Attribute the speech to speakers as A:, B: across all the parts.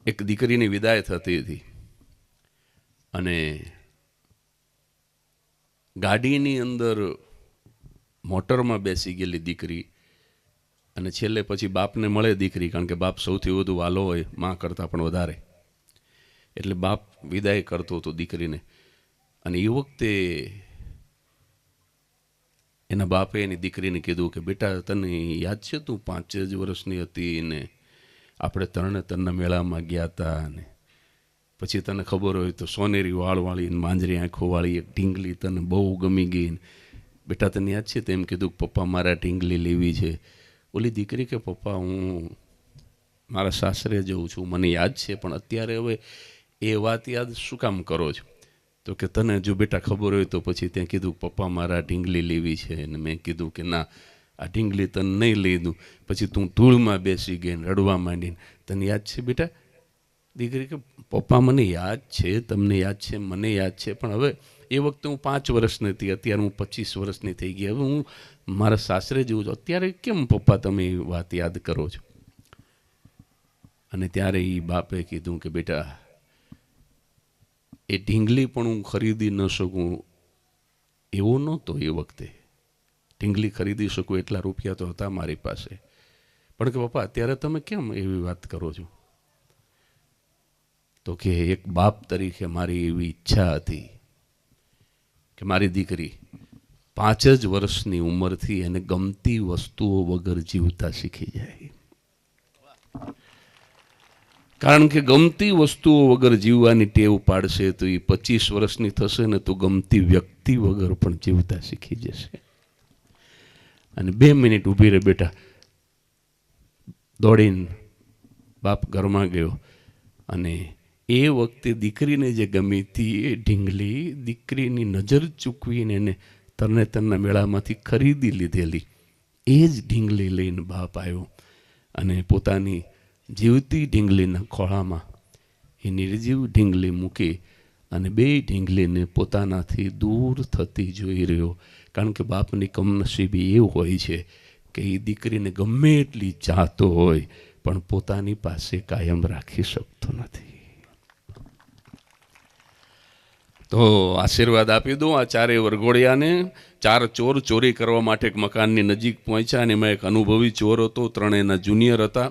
A: એક દીકરીની વિદાય થતી હતી અને ગાડીની અંદર મોટરમાં બેસી ગયેલી દીકરી અને છેલ્લે પછી બાપને મળે દીકરી, કારણ કે બાપ સૌથી વધુ વાલો હોય માં કરતાં પણ વધારે, એટલે બાપ વિદાય કરતો હતો દીકરીને. અને એ વખતે એના બાપે એની દીકરીને કીધું કે બેટા તને યાદ છે તું 5 જ વર્ષની હતી ને આપણે તરણેતરના મેળામાં ગયા હતા અને પછી તને ખબર હોય તો સોનેરી વાળવાળી ને માંજરી આંખોવાળી એક ઢીંગલી તને બહુ ગમી ગઈ ને બેટા તને યાદ છે? તેમ કીધું કે પપ્પા મારા ઢીંગલી લેવી છે. ઓલી દીકરી કે પપ્પા હું મારા સાસરે જઉં છું, મને યાદ છે પણ અત્યારે હવે એ વાત યાદ શું કામ કરો છો? તો કે તને જો બેટા ખબર હોય તો પછી ત્યાં કીધું પપ્પા મારા ઢીંગલી લેવી છે અને મેં કીધું કે ના આ ઢીંગલી તને નહીં લઈ દઉં. પછી તું ધૂળમાં બેસી ગઈ ને રડવા માંડીને તને યાદ છે બેટા? દીકરી કે પપ્પા મને યાદ છે, તમને યાદ છે, મને યાદ છે, પણ હવે એ વખતે હું 5 વર્ષની હતી, અત્યારે હું 25 વર્ષની થઈ ગઈ, હવે હું મારા સાસરે જઉં છું, અત્યારે કેમ પપ્પા તમે એ વાત યાદ કરો છો? અને ત્યારે એ બાપે કીધું કે બેટા એ ઢીંગલી પણ હું ખરીદી ન શકું એવો નહોતો એ વખતે. ઢીંગલી ખરીદી શકું એટલા રૂપિયા તો હતા મારી પાસે, પણ કે પપ્પા અત્યારે તમે કેમ એવી વાત કરો છો? તો કે એક બાપ તરીકે મારી એવી ઈચ્છા હતી કે મારી દીકરી 5 જ વર્ષની ઉંમરથી એને ગમતી વસ્તુઓ વગર જીવતા શીખી જાય. કારણ કે ગમતી વસ્તુઓ વગર જીવવાની ટેવ પાડશે તો એ 25 વર્ષની થશે ને તો ગમતી વ્યક્તિ વગર પણ જીવતા શીખી જશે. અને 2 મિનિટ ઊભી રહે બેટા. દોડીને બાપ ઘરમાં ગયો અને એ વખતે દીકરીને જે ગમી હતી એ ઢીંગલી દીકરીની નજર ચૂકવીને એને તરણેતરના મેળામાંથી ખરીદી લીધેલી એ જ ઢીંગલી લઈને બાપ આવ્યો અને પોતાની જીવતી ઢીંગલીના ખોળામાં એ નિર્જીવ ઢીંગલી મૂકી અને 2 ઢીંગલીને પોતાનાથી દૂર થતી જોઈ રહ્યો. કારણ કે બાપની કમનસીબી એવું હોય છે કે એ દીકરીને ગમે એટલી ચાહતો હોય પણ પોતાની પાસે કાયમ રાખી શકતો નથી. તો આશીર્વાદ આપી દઉં આ 4 વરઘોડિયાને. 4 ચોર ચોરી કરવા માટે એક મકાનની નજીક પહોંચ્યા અને એમાં એક અનુભવી ચોર હતો, 3 એના જુનિયર હતા.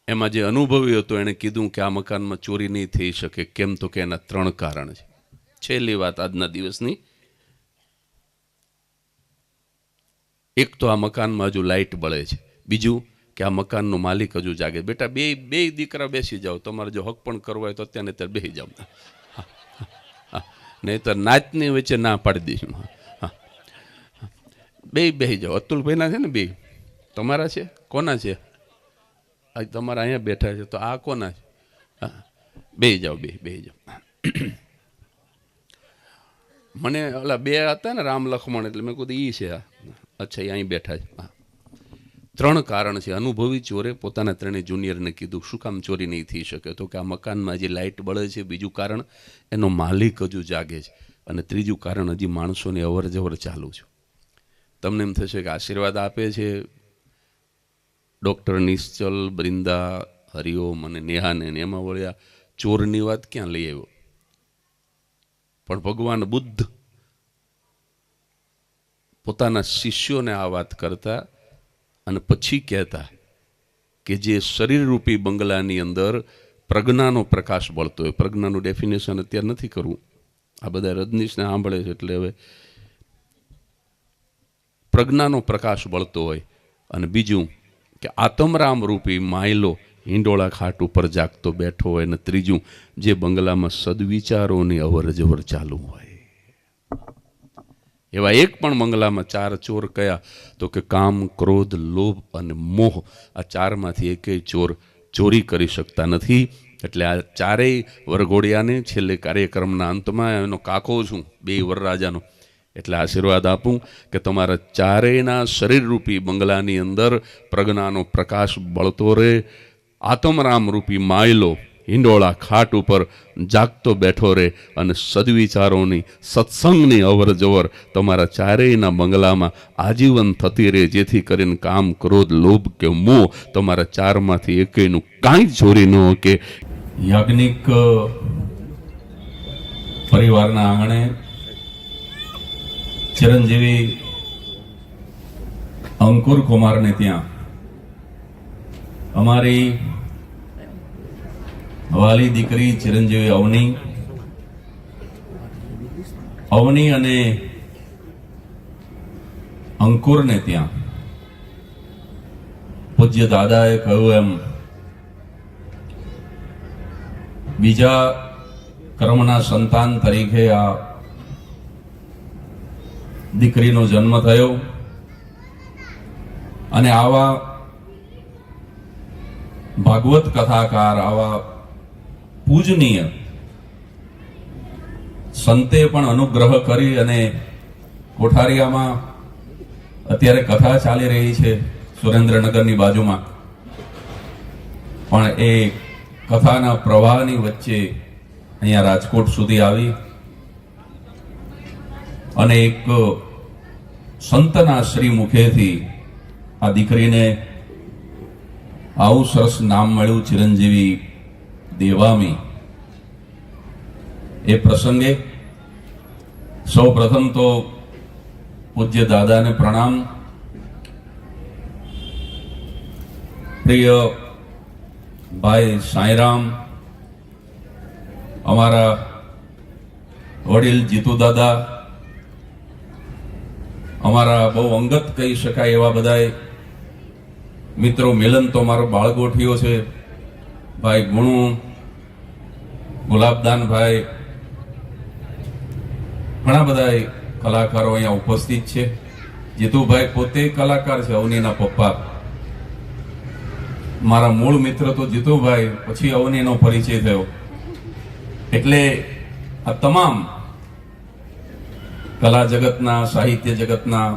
A: એમાં જે અનુભવી હતો એણે કીધું કે આ મકાનમાં ચોરી નહીં થઈ શકે. કેમ? તો કે એના 3 કારણ છે. છેલ્લી વાત આજના દિવસની. એક તો આ મકાનમાં હજુ લાઇટ બળે છે, બીજું કે આ મકાનનો માલિક હજુ જાગે. બેટા બે દીકરા બેસી જાઓ, તમારે જો હક પણ કરવો હોય તો અત્યારે બેસી જાઓ, નહીં તો નાચની વચ્ચે ના પાડી દઈશું. બેસી જાઓ. અતુલભાઈના છે ને 2 તમારા છે? કોના છે? તમારા અહીંયા બેઠા છે તો આ કોના છે? બેસી જાઓ, બેસી જાઓ. મને ઓલા 2 હતા ને રામ લક્ષ્મણ, એટલે મેં કીધું ઈ છે. અચ્છા, એ અહીં બેઠા છે. 3 કારણ છે. અનુભવી ચોરે પોતાના 3 જુનિયરને કીધું શું કામ ચોરી નહીં થઈ શકે? તો કે આ મકાનમાં હજી લાઇટ બળે છે, બીજું કારણ એનો માલિક હજુ જાગે છે, અને ત્રીજું કારણ હજી માણસોની અવર જવર ચાલુ છે. તમને એમ થશે કે આશીર્વાદ આપે છે ડૉક્ટર નિશ્ચલ, બ્રિંદા, હરિઓમ અને નેહાને, એમાં વળ્યા ચોરની વાત ક્યાં લઈ આવ્યો? પણ ભગવાન બુદ્ધ પોતાના શિષ્યોને આ વાત કરતા અને પછી કહેતા કે જે શરીરરૂપી બંગલાની અંદર પ્રજ્ઞાનો પ્રકાશ બળતો હોય. પ્રજ્ઞાનું ડેફિનેશન અત્યારે નથી કરવું, આ બધા રજનીશને સાંભળે છે એટલે હવે પ્રજ્ઞાનો પ્રકાશ બળતો હોય. અને બીજું કે આત્મરામ રૂપી માયલો હિંડોળા ખાટ ઉપર જાગતો બેઠો હોય. અને ત્રીજું જે બંગલામાં સદવિચારોની અવર જવર ચાલુ હોય. એવા એક પણ બંગલામાં 4 ચોર કયા? તો કે કામ, ક્રોધ, લોભ અને મોહ. આ 4માંથી એકેય ચોર ચોરી કરી શકતા નથી. એટલે આ 4 વરઘોડિયાને છેલ્લે કાર્યક્રમના અંતમાં એનો કાકો છું 2 વરરાજાનો, એટલે આશીર્વાદ આપું કે તમારા 4ના શરીરરૂપી બંગલાની અંદર પ્રજ્ઞાનો પ્રકાશ બળતો રહે, આત્મરામ રૂપી માયલો હિંડોળા ખાટ ઉપર જાગતો બેઠો રહે અને સદવિચારોની સત્સંગની અવર જવર તમારા ચારેયના બંગલામાં આજીવન થતી રહે, જેથી કરીને કામ, ક્રોધ, લોભ કે મોહ તમારા ચારમાંથી એકેયનું કાંઈ ચોરી ન કે. યાજ્ઞિક પરિવારના આંગણે ચિરંજીવી અંકુર કુમારને ત્યાં અમારી વાલી દીકરી ચિરંજીવી અવની અને અંકુરને ત્યાં પૂજ્ય દાદાએ કહ્યું એમ બીજા કર્મના સંતાન તરીકે આ દીકરીનો જન્મ થયો અને આવા ભાગવત કથાકાર, આવા પૂજનીય સંતે પણ અનુગ્રહ કરી અને કોઠારિયામાં અત્યારે કથા ચાલી રહી છે સુરેન્દ્રનગરની બાજુમાં, પણ એ કથાના પ્રવાહની વચ્ચે અહીંયા રાજકોટ સુધી આવી અને એક સંતના શ્રી મુખેથી આ દીકરીને આવું સરસ નામ મળ્યું, ચિરંજીવી દેવામી. એ પ્રસંગે સૌ પ્રથમ તો પૂજ્ય દાદાને પ્રણામ. પ્રિય ભાઈ સાંઈરામ, અમારા વડીલ જીતુ દાદા, અમારા બહુ અંગત કહી શકાય એવા બધાય મિત્રો, મિલન તો મારો બાળગોઠિયો છે, ભાઈ ગુણુ, ગુલાબદાનભાઈ, ઘણા બધા કલાકારો અહીંયા ઉપસ્થિત છે. જીતુભાઈ પોતે કલાકાર છે, અવનીના પપ્પા. મારા મૂળ મિત્ર તો જીતુભાઈ, પછી અવનીનો પરિચય થયો. એટલે આ તમામ કલા જગતના, સાહિત્ય જગતના,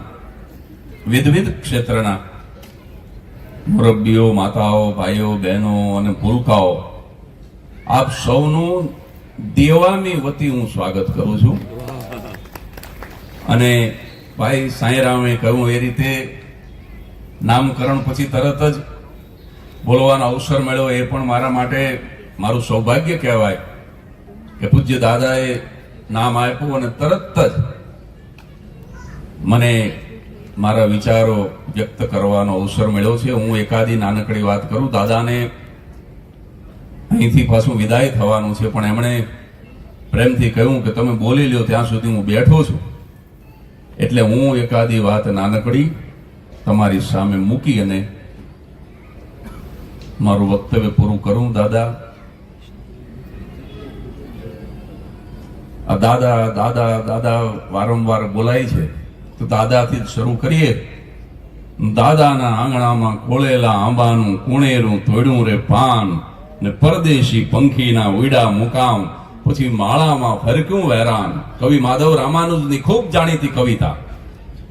A: વિવિધ ક્ષેત્રના મુરબ્બીઓ, માતાઓ, ભાઈઓ, બહેનો અને ભૂલકાઓ, આપ સૌનું દેવામી વતી હું સ્વાગત કરું છું. અને ભાઈ સાંઈરામે કહ્યું એ રીતે નામકરણ પછી તરત જ બોલવાનો અવસર મળ્યો, એ પણ મારા માટે મારું સૌભાગ્ય કહેવાય કે પૂજ્ય દાદાએ નામ આપ્યું અને તરત જ મને મારા વિચારો વ્યક્ત કરવાનો અવસર મળ્યો છે. હું એકાદી નાનકડી વાત કરું. દાદાને અહીંથી પાછું વિદાય થવાનું છે, પણ એમણે પ્રેમથી કહ્યું કે તમે બોલી લ્યો ત્યાં સુધી હું બેઠો છું. એટલે હું એકાદી વાત નાનકડી તમારી સામે મૂકી અને મારું વક્તવ્ય પૂરું કરું. દાદા દાદા દાદા દાદા વારંવાર બોલાય છે, તો દાદાથી જ શરૂ કરીએ. દાદાના આંગણામાં ખોળેલા આંબાનું કુણેરું તોડ્યું રે પાન, ને પરદેશી પંખીના ઉડા મુકામ, પછી માળામાં ફરક્યું વેરાન. કવિ માધવ રામાનુજની ખૂબ જાણીતી કવિતા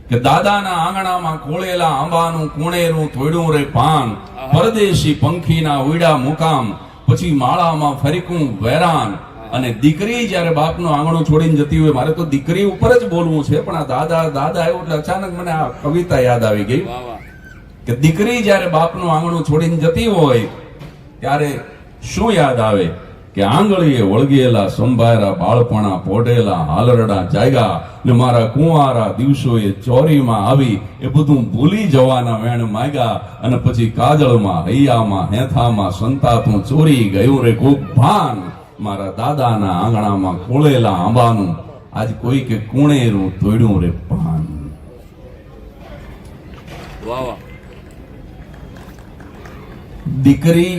A: કે દાદાના આંગણામાં ખોળેલા આંબાનું કુણેરું તોડ્યું રે પાન, પરદેશી પંખીના ઉડા મુકામ, પછી માળામાં ફરક્યું વેરાન. અને દીકરી જયારે બાપનું આંગણું છોડીને જતી હોય, મારે તો દીકરી ઉપર જ બોલવું છે, પણ આ દાદા દાદા આવ્યું એટલે અચાનક મને આ કવિતા યાદ આવી ગઈ કે દીકરી જયારે બાપનું આંગણું છોડીને જતી હોય ત્યારે શું યાદ આવે કે આંગળીએ વળગેલા સંભાયરા બાળપણા પોઢેલા હાલરડા જાગ્યા, ને મારા કુંવારા દિવસોએ ચોરીમાં આવી એ બધું ભૂલી જવાના વેણ માગ્યા. અને પછી કાજળમાં, હૈયામાં, હેથામાં સંતાતું ચોરી ગયું રે ખૂબ ભાન, મારા દાદાના આંગણામાં ખોળેલા આંબાનું આજ કોઈ કે કુણેરું તોડ્યું રે પાન. દીકરી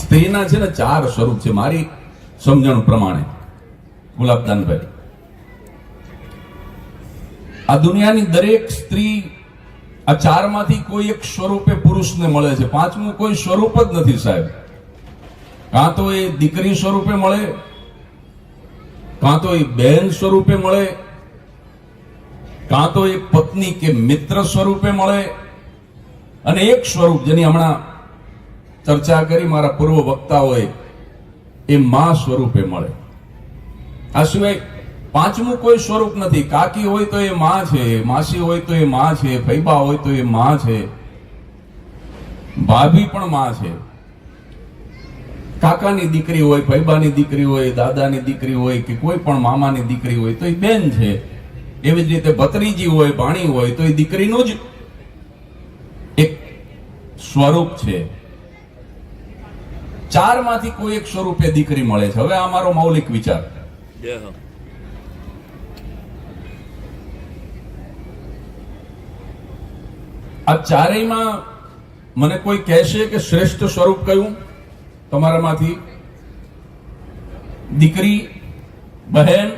A: સ્ત્રીના છે ને 4 સ્વરૂપ છે મારી સમજણ પ્રમાણે. ગુલાબદાનભાઈ, આ દુનિયાની દરેક સ્ત્રી આ 4 માંથી કોઈ એક સ્વરૂપે પુરુષને મળે છે. 5મું કોઈ સ્વરૂપ જ નથી સાહેબ. કાં તો એ દીકરી સ્વરૂપે મળે, કાં તો એ બહેન સ્વરૂપે મળે, કાં તો એ પત્ની કે મિત્ર સ્વરૂપે મળે, અને એક સ્વરૂપ જેની હમણાં ચર્ચા કરી મારા પૂર્વ વક્તાઓએ, એ માં સ્વરૂપે મળે. આ સિવાય પાંચમું કોઈ સ્વરૂપ નથી. કાકી હોય તો એ માં છે, માસી હોય તો એ માં છે, ફૈબા હોય તો એ માં છે, ભાભી પણ માં છે. કાકાની દીકરી હોય, ફૈબાની દીકરી હોય, દાદાની દીકરી હોય કે કોઈ પણ મામાની દીકરી હોય તો એ બેન છે. એવી જ રીતે ભત્રીજી હોય, ભાણી હોય તો એ દીકરીનું જ એક સ્વરૂપ છે. ચારમાંથી કોઈ એક સ્વરૂપે દીકરી મળે છે. હવે આ મારો મૌલિક વિચાર. આ ચારેયમાં મને કોઈ કહેશે કે શ્રેષ્ઠ સ્વરૂપ કયું તમારામાંથી? દીકરી, બહેન,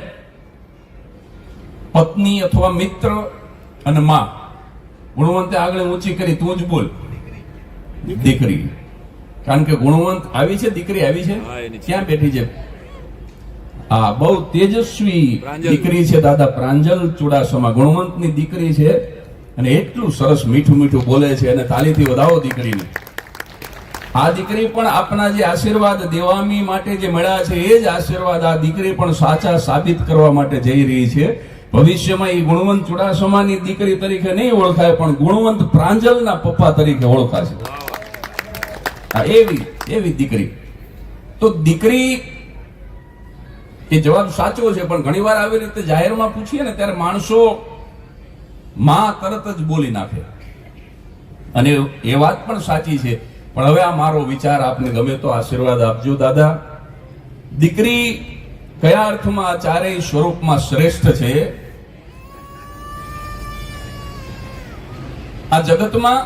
A: પત્ની અથવા મિત્ર અને માં. ગુણવંતે આગળ ઊંચી કરી, તું જ બોલ. દીકરી. કારણ કે ગુણવંત આવી છે, દીકરી આવી છે, ક્યાં બેઠી છે? આ બહુ તેજસ્વી દીકરી છે દાદા પ્રાંજલ ચુડાસમા. ગુણવંતની દીકરી છે અને એટલું સરસ મીઠું મીઠું બોલે છે, અને તાલીથી વધાવો દીકરીને. આ દીકરી પણ આપના જે આશીર્વાદ દેવામી માટે જે મળ્યા છે એ જ આશીર્વાદ આ દીકરી પણ સાચા સાબિત કરવા માટે જઈ રહી છે. ભવિષ્યમાં એ ગુણવંત ચુડાસમાની દીકરી તરીકે નહીં ઓળખાય, પણ ગુણવંત પ્રાંજલના પપ્પા તરીકે ઓળખાશે. એવી દીકરી. તો દીકરી એ જવાબ સાચો છે, પણ ઘણીવાર આવી રીતે જાહેરમાં પૂછીએ ને ત્યારે માણસો માં તરત જ બોલી નાખે, અને એ વાત પણ સાચી છે. પણ હવે આ મારો વિચાર આપને ગમે તો આશીર્વાદ આપજો દાદા. દીકરી કયા અર્થમાં આ ચારેય સ્વરૂપમાં શ્રેષ્ઠ છે? આ જગતમાં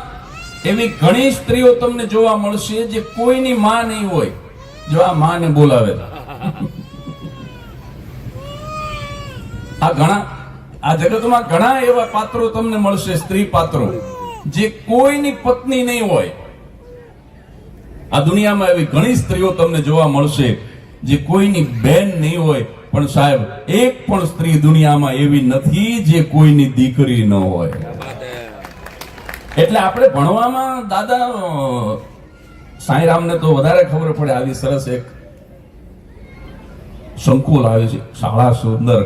A: એવી ઘણી સ્ત્રીઓ તમને જોવા મળશે જે કોઈની માં નહીં હોય. જો આ માને બોલાવે, આ જગતમાં ઘણા એવા પાત્રો તમને મળશે, સ્ત્રી પાત્રો, જે કોઈની પત્ની નહીં હોય. આ દુનિયામાં એવી ઘણી સ્ત્રીઓ તમને જોવા મળશે જે કોઈની બેન નહીં હોય. પણ સાહેબ, એક પણ સ્ત્રી દુનિયામાં એવી નથી જે કોઈની દીકરી ન હોય. એટલે આપણે ભણવામાં દાદા સાંઈરામને તો વધારે ખબર પડે. આવી સરસ એક સંકુલ આવે છે, શાળા સુંદર,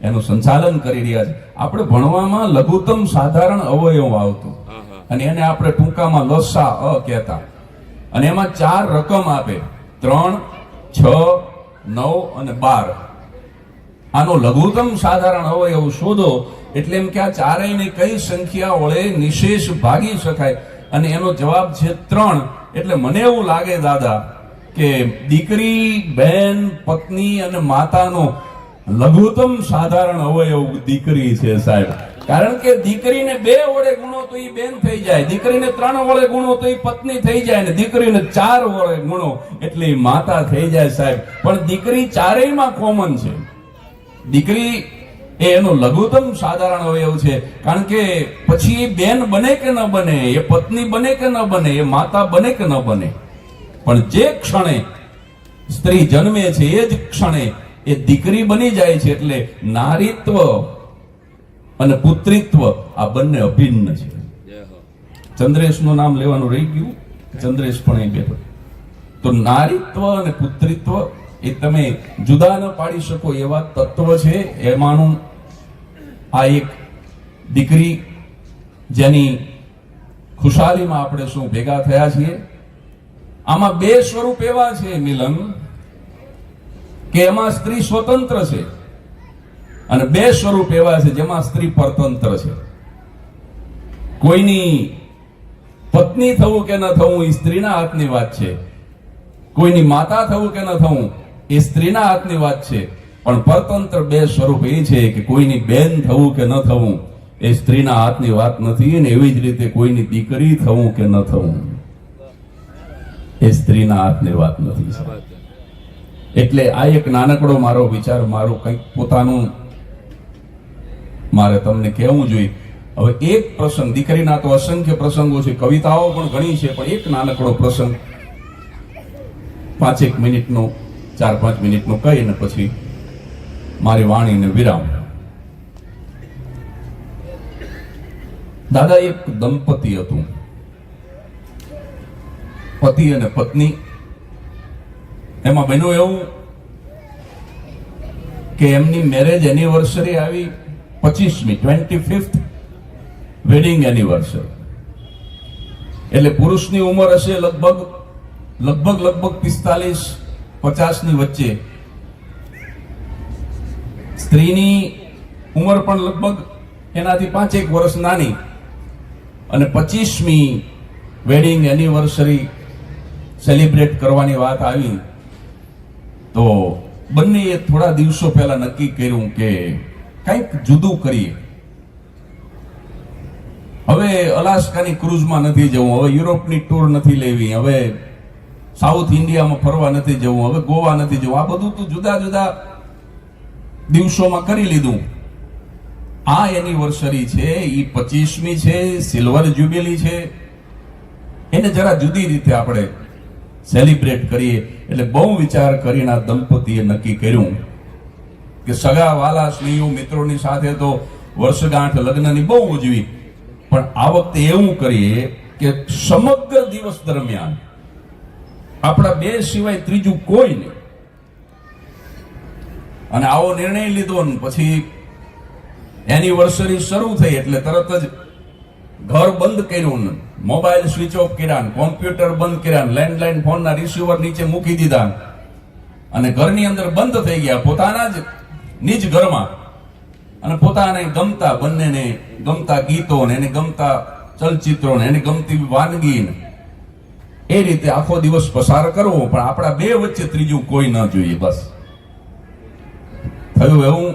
A: એનું સંચાલન કરી રહ્યા છે. આપણે ભણવામાં લઘુત્તમ સાધારણ અવયવ આવતું, અને એને આપણે ટૂંકામાં લસા અ કહેતા. અને એમાં 4 રકમ આપે, 3, 6, 9 અને 12. આનો લઘુત્તમ સાધારણ અવયવ શોધો એટલે એમ કે આ ચારેયની કઈ સંખ્યા વડે નિશેષ ભાગી શકાય, અને એનો જવાબ છે 3. એટલે મને એવું લાગે દાદા કે દીકરી, બેન, પત્ની અને માતાનો લઘુત્તમ સાધારણ અવયવ દીકરી છે સાહેબ. કારણ કે દીકરીને 2 વડે ગુણો તો એ બેન થઈ જાય, દીકરીને 3 વડે ગુણો તો એ પત્ની થઈ જાય, ને દીકરીને 4 વડે ગુણો એટલે એ માતા થઈ જાય સાહેબ. પણ દીકરી ચારેયમાં કોમન છે. દીકરી એ એનો લઘુત્તમ સાધારણ અવયવ છે. કારણ કે પછી એ બેન બને કે ન બને, એ પત્ની બને કે ન બને, એ માતા બને કે ન બને, પણ જે ક્ષણે સ્ત્રી જન્મે છે એ જ ક્ષણે એ દીકરી બની જાય છે. એટલે નારીત્વ અને પુત્રીત્વ આ બંને અભિન્ન છે. ચંદ્રેશનું નામ લેવાનું રહી ગયું, ચંદ્રેશ પણ અહીં બેઠો. તો નારીત્વ અને પુત્રીત્વ એ તમે જુદા ન પાડી શકો એવા તત્વ છે. એમાંનું આ એક દીકરી, જેની ખુશાલીમાં આપણે શું ભેગા થયા છીએ. આમાં 2 સ્વરૂપ એવા છે મિલન, કે એમાં સ્ત્રી સ્વતંત્ર છે, અને 2 સ્વરૂપ એવા છે જેમાં સ્ત્રી પરતંત્ર છે. કોઈની પત્ની થવું કે ન થવું એ સ્ત્રીના હાથની વાત છે, કોઈની માતા થવું કે ન થવું એ સ્ત્રીના હાથની વાત છે. પણ પરતંત્ર 2 સ્વરૂપ એ છે કે કોઈની બેન થવું કે ન થવું એ સ્ત્રીના હાથની વાત નથી, અને એવી જ રીતે કોઈની દીકરી થવું કે ન થવું એ સ્ત્રીના હાથની વાત નથી. એટલે આ એક નાનકડો મારો વિચાર, મારું કંઈક પોતાનું મારે તમને કહેવું જોઈએ. હવે એક પ્રસંગ, દીકરીના તો અસંખ્ય પ્રસંગો છે, કવિતાઓ પણ ઘણી છે, પણ એક નાનકડો પ્રસંગ 5 મિનિટનો, 4-5 મિનિટનો કહીને પછી મારી વાણીને વિરામ. દાદા, એક દંપતી હતું
B: પતિ અને પત્ની. એમાં બન્યું એવું કે એમની મેરેજ એનિવર્સરી આવી 25મી 25th વેડિંગ એનિવર્સરી. એટલે પુરુષની ઉંમર હશે લગભગ 45-50 ની વચ્ચે, સ્ત્રીની ઉંમર પણ લગભગ એનાથી 5-1 વર્ષ નાની. અને 25મી વેડિંગ એનિવર્સરી સેલિબ્રેટ કરવાની વાત આવી તો બંનેએ થોડા દિવસો પહેલા નક્કી કર્યું કે કંઈક જુદું કરીએ. હવે અલાસ્કાની ક્રૂઝમાં નથી જવું, હવે યુરોપની ટૂર નથી લેવી, હવે સાઉથ ઇન્ડિયામાં ફરવા નથી જવું, હવે ગોવા નથી જવું. આ બધું તો જુદા જુદા દિવસોમાં કરી લીધું. આ એનિવર્સરી છે, એ 25મી છે, સિલ્વર જ્યુબિલી છે, એને જરા જુદી રીતે આપણે સેલિબ્રેટ કરીએ. એટલે બહુ વિચાર કરીને આ દંપતીએ નક્કી કર્યું કે સગા વાલા સ્નેહીઓ મિત્રોની સાથે તો વર્ષગાંઠ લગ્નની બહુ ઉજવી, પણ આ વખતે એવું કરીએ કે સમગ્ર દિવસ દરમિયાન આપણા બે સિવાય ત્રીજું કોઈ નહીં. અને આવો નિર્ણય લીધો ને પછી એનિવર્સરી શરૂ થઈ એટલે તરત જ ઘર બંધ કર્યું, મોબાઈલ સ્વિચ ઓફ કર્યા, કોમ્પ્યુટર બંધ કર્યા, લેન્ડલાઈન ફોનના રિસીવર નીચે મૂકી દીધા અને ઘરની અંદર બંધ થઈ ગયા પોતાના જ નિજ ઘરમાં. અને પોતાને ગમતા, બંનેને ગમતા ગીતો ને એને ગમતા ચલચિત્રો ને એને ગમતી વાનગી ને એ રીતે આખો દિવસ પસાર કરવો, પણ આપણા બે વચ્ચે ત્રીજું કોઈ ન જોઈએ. બસ થયું એવું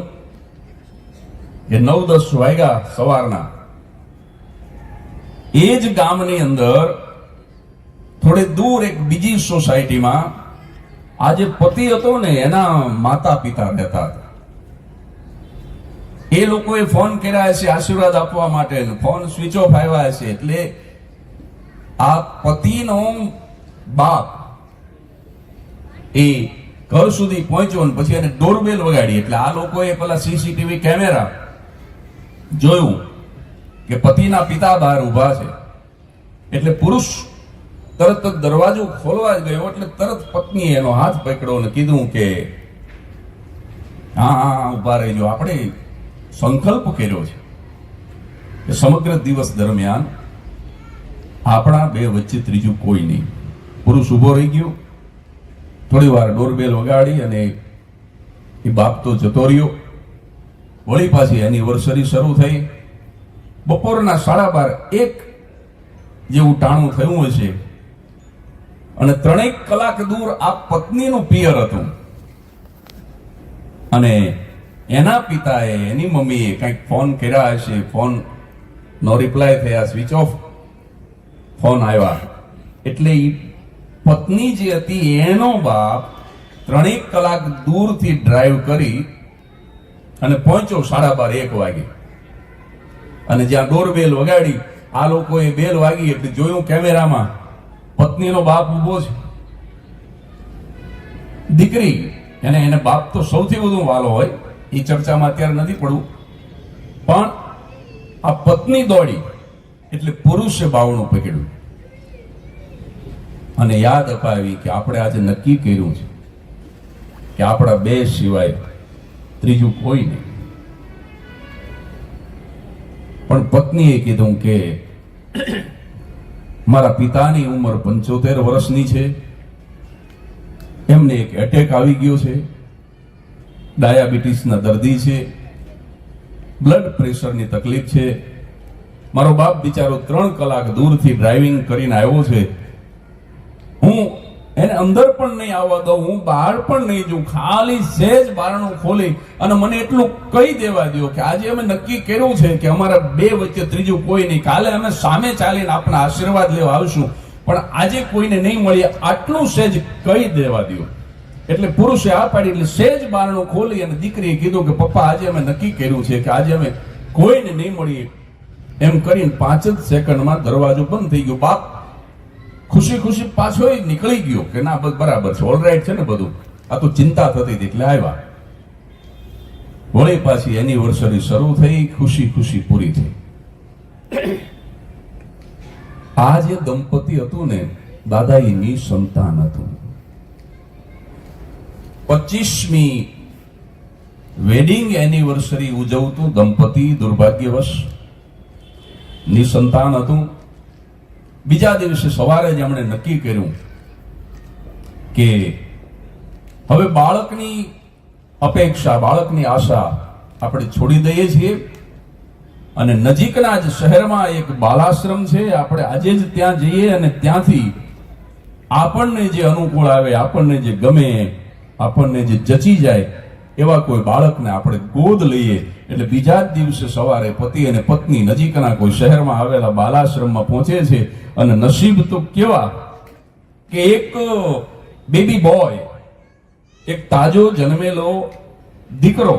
B: કે 9-10 વાગ્યા સવારના એ જ ગામની અંદર થોડે દૂર એક બીજી સોસાયટીમાં આ જે પતિ હતો ને એના માતા પિતા રહેતા હતા. એ લોકોએ ફોન કર્યા હશે આશીર્વાદ આપવા માટે, ફોન સ્વિચ ઓફ આવ્યા હશે. એટલે આ પતિનો બાપ એ ઘર સુધી પહોંચ્યો ને પછી એને ડોરબેલ વગાડી. એટલે આ લોકોએ પેલા સીસીટીવી કેમેરા જોયું કે પતિના પિતા બહાર ઉભા છે. એટલે પુરુષ તરત જ દરવાજો ખોલવા જ ગયો એટલે તરત પત્નીએ એનો હાથ પકડ્યો અને કીધું કે હા ઉભા રહેજો, આપણે સંકલ્પ કર્યો છે કે સમગ્ર દિવસ દરમિયાન આપણા બે વચ્ચે ત્રીજું કોઈ નહીં. પુરુષ ઉભો રહી ગયો, થોડી વાર ડોરબેલ વગાડી અને એ બાપ તો જતો રહ્યો. વળી પાછી એનિવર્સરી શરૂ થઈ. બપોરના 12:30 જેવું ટાણું થયું હશે અને 3 કલાક દૂર આ પત્નીનું પિયર હતું અને એના પિતાએ એની મમ્મીએ કંઈક ફોન કર્યા હશે, ફોન નો રિપ્લાય થયા, સ્વિચ ઓફ ફોન આવ્યા. એટલે એ પત્ની જે હતી એનો બાપ 3 કલાક દૂરથી ડ્રાઈવ કરી અને પહોંચ્યો 12:30-1 વાગે. અને જ્યાં ડોરબેલ વગાડી આ લોકોએ બેલ વાગી એટલે જોયું કેમેરામાં પત્નીનો બાપ ઉભો છે. દીકરી એને બાપ તો સૌથી વધુ વાલો હોય, એ ચર્ચામાં અત્યારે નથી પડવું, પણ આ પત્ની દોડી એટલે પુરુષે બાવણું પકડ્યું અને યાદ અપાવી કે આપણે આજે નક્કી કર્યું છે કે આપણા બે સિવાય ત્રીજું કોઈ નહીં. પણ પત્નીએ કીધું કે મારા પિતાની ઉંમર 75 વર્ષની છે, એમને એક એટેક આવી ગયો છે, ડાયાબિટીસના દર્દી છે, બ્લડ પ્રેશરની તકલીફ છે. મારો બાપ બિચારો 3 કલાક દૂરથી ડ્રાઇવિંગ કરીને આવ્યો છે. હું એને અંદર પણ નહીં આવવા દઉં, હું બહાર પણ નહીં જઉં, ખાલી સહેજ બારણું ખોલી અને મને એટલું કહી દેવા દો કે આજે અમે નક્કી કર્યું છે કે અમારા બે વચ્ચે ત્રીજું કોઈ નહીં. કાલે અમે સામે ચાલીને આપણા આશીર્વાદ લેવા આવશું, પણ આજે કોઈને નહીં મળીએ, આટલું સહેજ કહી દેવા દો. એટલે પુરુષે આ પાડી એટલે સહેજ બારણું ખોલી અને દીકરીએ કીધું કે પપ્પા આજે અમે નક્કી કર્યું છે કે આજે અમે કોઈને નહીં મળીએ. એમ કરીને 5 જ સેકન્ડમાં દરવાજો બંધ થઈ ગયો. બાપ ખુશી ખુશી પાછો નીકળી ગયો કે ના બસ બરાબર છે, ઓલરાઈટ છે ને બધું, આ તો ચિંતા થતી હતી એટલે આવ્યા. વળી પાછી એનિવર્સરી શરૂ થઈ, ખુશી ખુશી પૂરી થઈ. આ જે દંપતી હતું ને દાદા એ નિસંતાન હતું. 25મી વેડિંગ એનિવર્સરી ઉજવતું દંપતી દુર્ભાગ્યવશ નિસંતાન હતું. બીજા દિવસે સવારે જ એમણે નક્કી કર્યું કે હવે બાળકની અપેક્ષા, બાળકની આશા આપણે છોડી દઈએ છીએ અને નજીકના જ શહેરમાં એક બાલાશ્રમ છે, આપણે આજે જ ત્યાં જઈએ અને ત્યાંથી આપણને જે અનુકૂળ આવે, આપણને જે ગમે, આપણને જે જચી જાય એવા કોઈ બાળકને આપણે ગોદ લઈએ. એટલે બીજા જ દિવસે સવારે પતિ અને પત્ની નજીકના કોઈ શહેરમાં આવેલા બાલાશ્રમમાં પહોંચે છે અને નસીબ તો કેવા કે એક બેબી બોય, એક તાજો જન્મેલો દીકરો,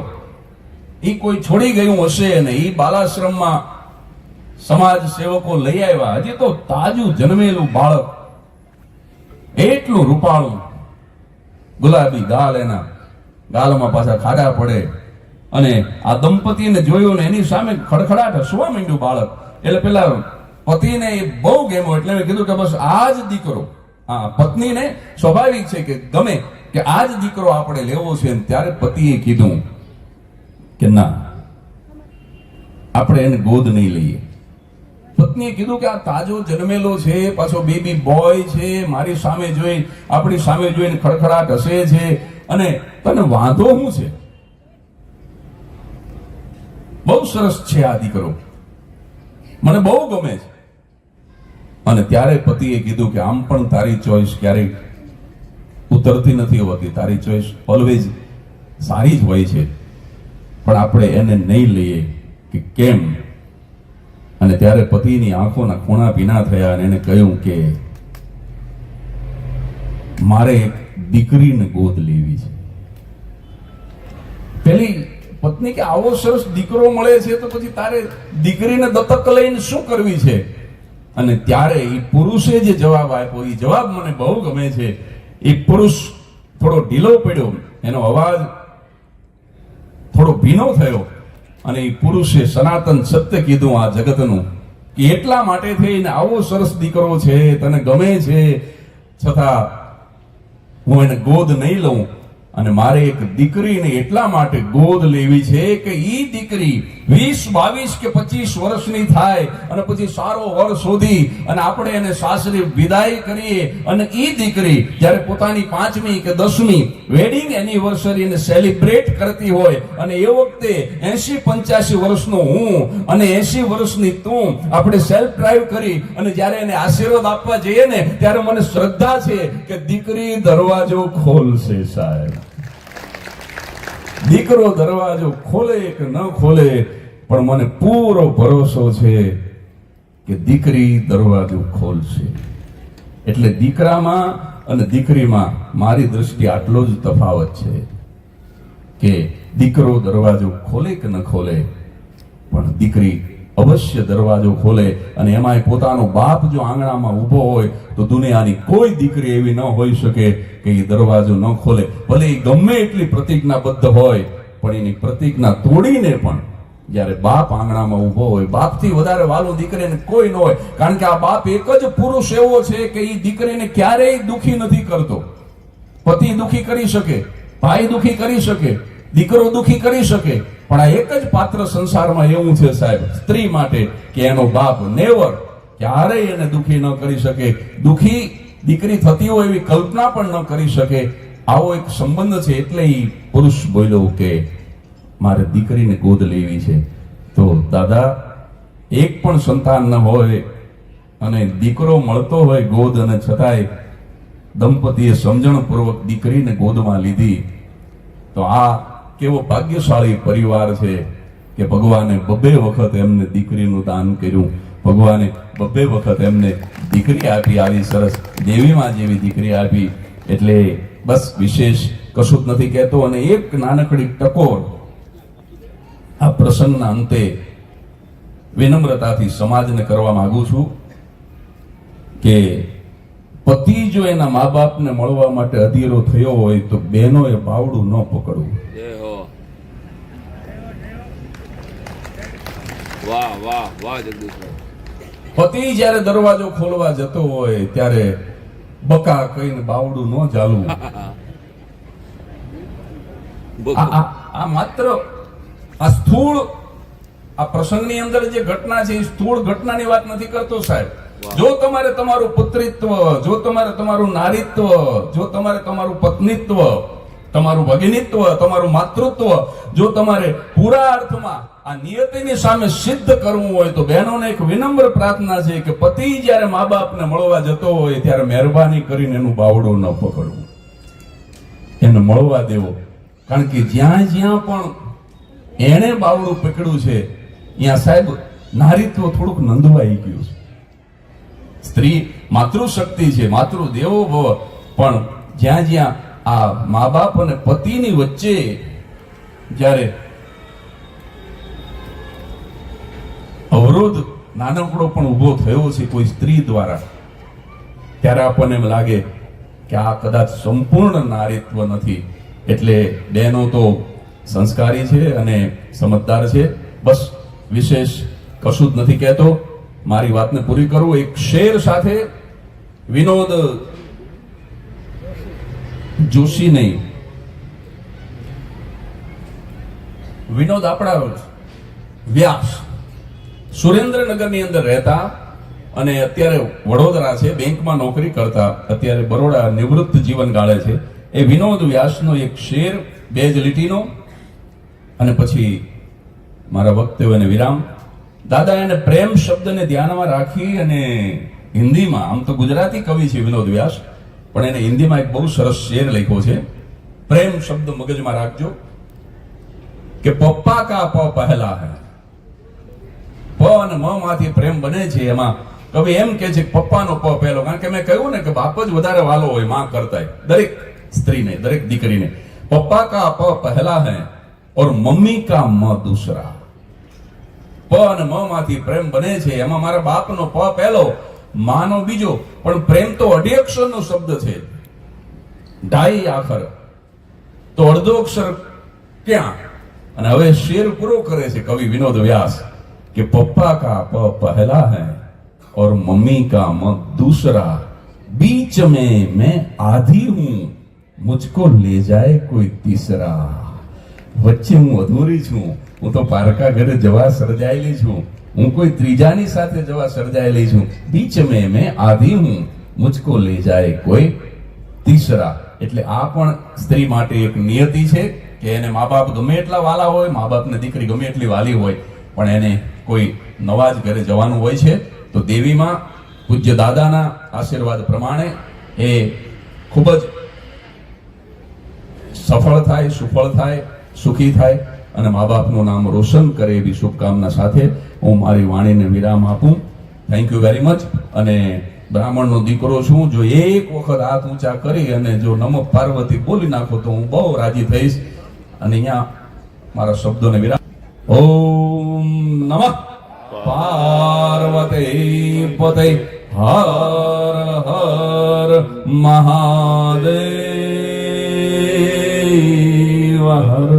B: એ કોઈ છોડી ગયું હશે અને એ બાલાશ્રમમાં સમાજ સેવકો લઈ આવ્યા. હજી તો તાજું જન્મેલું બાળક, એટલું રૂપાળું, ગુલાબી ગાલ, એના ગાલમાં પાછા ખાડા પડે. અને આ દંપતીને જોયું ને એની સામે ખડખડાટ હસવા માંડ્યું બાળક. એટલે પેલા પતિને એ બહુ ગમ્યો, એટલે મેં કીધું કે બસ આ જ દીકરો. હા, પત્નીને સ્વાભાવિક છે કે ગમે કે આ જ દીકરો આપણે લેવો છે. ત્યારે પતિએ કીધું કે ના, આપણે એને ગોદ નહીં લઈએ. પત્નીએ કીધું કે આ તાજો જન્મેલો છે, પાછો બેબી બોય છે, મારી સામે જોઈ, આપણી સામે જોઈને ખડખડાટ હસે છે, અને તને વાંધો શું છે? બહુ સરસ છે આ દીકરો, મને બહુ ગમે છે. અને ત્યારે પતિએ કીધું કે આમ પણ તારી ચોઈસ ક્યારેય ઉતરતી નથી હોતી, તારી ચોઈસ ઓલવેઝ સારી જ હોય છે, પણ આપણે એને નહીં લઈએ. કે કેમ? અને ત્યારે પતિની આંખોના ખૂણા ભીના થયા અને એને કહ્યું કે મારે એક દીકરીને ગોદ લેવી છે. પેલી પત્ની કે આવો સરસ દીકરો મળે છે તો પછી તારે દીકરીને દત્તક લઈને શું કરવી છે? અને ત્યારે એ પુરુષે જે જવાબ આપ્યો, એ જવાબ મને બહુ ગમે છે. એ પુરુષ થોડો ઢીલો પડ્યો, એનો અવાજ થોડો ભીનો થયો અને એ પુરુષે સનાતન સત્ય કીધું આ જગતનું કે એટલા માટે થઈને આવો સરસ દીકરો છે, તને ગમે છે, છતાં હું એને ગોદ નહીં લઉં. અને મારે એક દીકરીને એટલા માટે ગોદ લેવી છે કે ઈ દીકરી 20, 22 કે 25 વર્ષની થાય અને પછી સારો વર શોધી અને આપણે એને સાસરી વિદાય કરીએ અને ઈ દીકરી જ્યારે પોતાની 5મી કે 10મી વેડિંગ એનિવર્સરીને સેલિબ્રેટ કરતી હોય અને એ વખતે 80-85 વર્ષનો હું અને 80 વર્ષની તું આપણે સેલ્ફ ડ્રાઈવ કરી અને જ્યારે એને આશીર્વાદ આપવા જઈએ ને, ત્યારે મને શ્રદ્ધા છે કે દીકરી દરવાજો ખોલશે. સાહેબ, દીકરો દરવાજો ખોલે કે ન ખોલે, પણ મને પૂરો ભરોસો છે કે દીકરી દરવાજો ખોલશે. એટલે દીકરામાં અને દીકરીમાં મારી દ્રષ્ટિએ આટલો જ તફાવત છે કે દીકરો દરવાજો ખોલે કે ન ખોલે, પણ દીકરી અવશ્ય દરવાજો ખોલે. અને એમાંય પોતાનો બાપ જો આંગણામાં ઊભો હોય તો દુનિયાની કોઈ દીકરી એવી ન હોઈ શકે કે એ દરવાજો ન ખોલે. ભલે એ ગમે એટલી પ્રતિજ્ઞાબદ્ધ હોય, પણ એની પ્રતિજ્ઞા તોડીને પણ જ્યારે બાપ આંગણામાં ઊભો હોય, બાપથી વધારે વાલો દીકરીને કોઈ ન હોય. કારણ કે આ બાપ એક જ પુરુષ એવો છે કે એ દીકરીને ક્યારેય દુખી નથી કરતો. પતિ દુખી કરી શકે, ભાઈ દુખી કરી શકે, દીકરો દુખી કરી શકે, પણ આ એક જ પાત્ર સંસારમાં એવું છે સાહેબ, સ્ત્રી માટે, કે એનો બાપ નેવર ક્યારેય એને દુખી ન કરી શકે. દુખી દીકરી થતી હોય એવી કલ્પના પણ ન કરી શકે. આવો એક સંબંધ છે. એટલે એ પુરુષ બોલ્યો કે મારે દીકરીને ગોદ લેવી છે. તો દાદા, એક પણ સંતાન ન હોય અને દીકરો મળતો હોય ગોદ, અને છતાંય દંપતીએ સમજણપૂર્વક દીકરીને ગોદમાં લીધી. તો આ કેવો ભાગ્યશાળી પરિવાર છે કે ભગવાને 2 વખત એમને દીકરીનું દાન કર્યું. ભગવાને 2 વખત એમને દીકરી આપી, આવી સરસ દેવીમાં જેવી દીકરી આપી. એટલે બસ વિશેષ કશું જ નથી કહેતો. અને એક નાનકડી ટકોર આ પ્રસંગના અંતે વિનમ્રતાથી સમાજને કરવા માંગુ છું કે પતિ જો એના મા બાપને મળવા માટે અધીરો થયો હોય તો બહેનોએ બાવડું ન પકડવું.
C: વાહ વાહ વાહ જગદીશભાઈ.
B: પતિ જ્યારે દરવાજો ખોલવા જતો હોય ત્યારે બકા કહીને બાવડું ન ચાલવું. આ માત્ર આ સ્થૂળ આ પ્રસંગની અંદર જે ઘટના છે એ સ્થૂળ ઘટનાની વાત નથી કરતો સાહેબ. જો તમારે તમારું પુત્રીત્વ, જો તમારે તમારું નારીત્વ, જો તમારે તમારું પત્નીત્વ, તમારું ભગિનીત્વ, તમારું માતૃત્વ, જો તમારે પૂરા અર્થમાં આ નિયતિની સામે સિદ્ધ કરવું હોય તો બહેનોને એક વિનમ્ર પ્રાર્થના છે કે પતિ જ્યારે મા બાપને મળવા જતો હોય ત્યારે મહેરબાની કરીને એનું બાવડું ન પકડવું, એને મળવા દેવો. કારણ કે જ્યાં જ્યાં પણ એણે બાવડું પકડ્યું છે ત્યાં સાહેબ નારીત્વ થોડુંક નંદવાઈ ગયું છે. સ્ત્રી માતૃશક્તિ છે, માતૃદેવો ભવ, પણ જ્યાં જ્યાં આ મા બાપ અને પતિની વચ્ચે જ્યારે અવરોધ નાનકડો પણ ઉભો થયો છે કોઈ સ્ત્રી દ્વારા, ત્યારે આપણને એમ લાગે કે આ કદાચ સંપૂર્ણ નારીત્વ નથી. એટલે બહેનો તો સંસ્કારી છે અને સમજદાર છે. બસ વિશેષ કશું જ નથી કહેતો, મારી વાતને પૂરી કરું એક શેર સાથે. વિનોદ જોશી નહીં, વિનોદ આપણા વ્યાસ સુરેન્દ્રનગરની અંદર રહેતા અને અત્યારે વડોદરા છે, બેંકમાં નોકરી કરતા, અત્યારે બરોડા નિવૃત્ત જીવન ગાળે છે. એ વિનોદ વ્યાસનો એક શેર 2 જ લીટીનો અને પછી મારા વક્તવ્યને વિરામ. દાદા એને પ્રેમ શબ્દને ધ્યાનમાં રાખી અને હિન્દીમાં, આમ તો ગુજરાતી કવિ છે વિનોદ વ્યાસ, પણ એને હિન્દીમાં એક બહુ સરસ શેર લખ્યો છે. પ્રેમ શબ્દ મગજમાં રાખજો કે પપ્પા કા પ પહેલા હૈ. પ અને મ માંથી પ્રેમ બને છે. એમાં કવિ એમ કે છે કે પપ્પાનો પ પહેલો, કારણ કે મેં કહ્યું ને કે બાપ જ વધારે વાલો હોય માં કરતા, દરેક સ્ત્રીને, દરેક દીકરીને. પપ્પા કા પ પહેલા હૈ और मम्मी का म दूसरा. પ અને મ માંથી પ્રેમ બને છે. એમાં મારા બાપનો પ પહેલો, માનો બીજો, પણ પ્રેમ તો અઢી અક્ષરનો શબ્દ છે, ઢાઈ આખર, તો અડધો અક્ષર ક્યાં? અને હવે શેર પૂરો કરે છે કવિ વિનોદ વ્યાસ કે પપ્પા કા પ પહેલા है और मम्मी का म दूसरा, बीच में मैं आधी हूं, मुझको ले जाए कोई तीसरा. વચ્ચે હું અધૂરી છું, હું તો પારકા ઘરે જવા સર્જાયેલી છું, હું કોઈ ત્રીજાની સાથે જવા સર્જાયેલી છું. બીચ મેં આધી હું, મુझको ले जाए कोई तीसरा. એટલે આ પણ સ્ત્રી માટે એક નિયતિ છે કે એને મા બાપ ગમે એટલા વાલા હોય, મા બાપને દીકરી ગમે એટલી વાલી હોય, પણ એને કોઈ નવા જ ઘરે જવાનું હોય છે. તો દેવીમાં પૂજ્ય દાદાના આશીર્વાદ પ્રમાણે એ ખૂબ જ સફળ થાય, સુફળ થાય, સુખી થાય અને મા બાપનું નામ રોશન કરે એવી શુભકામના સાથે હું મારી વાણીને વિરામ આપું. Thank you very much. અને બ્રાહ્મણનો દીકરો છું, જો એક વખત હાથ ઊંચા કરી અને જો નમઃ પાર્વતી બોલી નાખો તો હું બહુ રાજી થઈશ. અને અહીંયા મારા શબ્દોને વિરામ. ઓમ નમઃ પાર્વતી પતે હર હર મહાદેવ હર